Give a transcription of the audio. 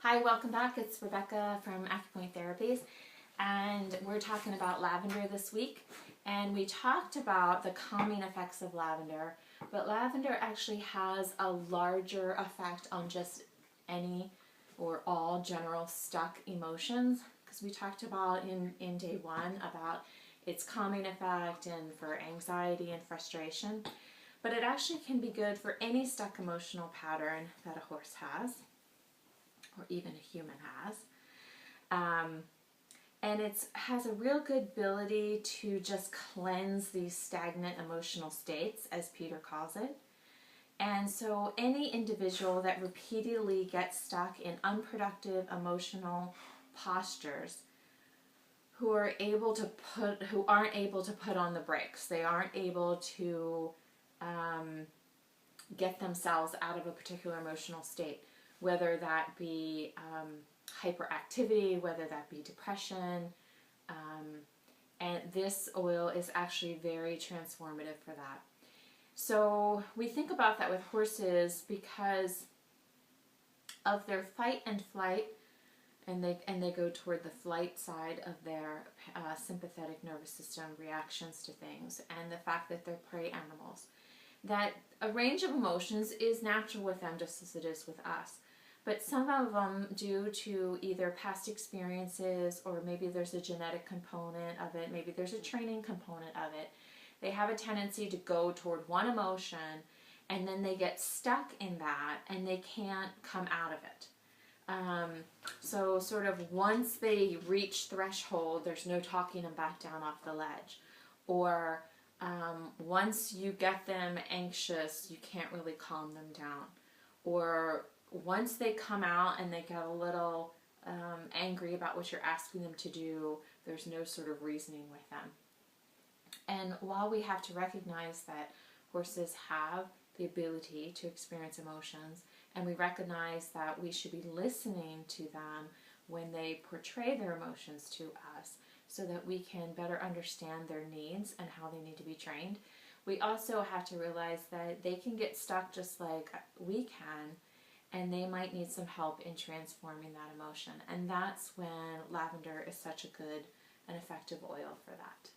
Hi, welcome back. It's Rebecca from Acupoint Therapies, and we're talking about lavender this week. And we talked about the calming effects of lavender, but lavender actually has a larger effect on just any or all general stuck emotions, because we talked about in day one about its calming effect and for anxiety and frustration. But it actually can be good for any stuck emotional pattern that a horse has, or even a human has. And it has a real good ability to just cleanse these stagnant emotional states, as Peter calls it. And so any individual that repeatedly gets stuck in unproductive emotional postures, who aren't able to put on the brakes, they aren't able to get themselves out of a particular emotional state, whether that be hyperactivity, whether that be depression, and this oil is actually very transformative for that. So we think about that with horses because of their fight and flight, and they go toward the flight side of their sympathetic nervous system reactions to things, and the fact that they're prey animals. That a range of emotions is natural with them just as it is with us. But some of them, due to either past experiences, or maybe there's a genetic component of it, maybe there's a training component of it, they have a tendency to go toward one emotion, and then they get stuck in that, and they can't come out of it. So sort of once they reach threshold, there's no talking them back down off the ledge. Or once you get them anxious, you can't really calm them down. Or once they come out and they get a little angry about what you're asking them to do, there's no sort of reasoning with them. And while we have to recognize that horses have the ability to experience emotions, and we recognize that we should be listening to them when they portray their emotions to us so that we can better understand their needs and how they need to be trained, we also have to realize that they can get stuck just like we can, and they might need some help in transforming that emotion. And that's when lavender is such a good and effective oil for that.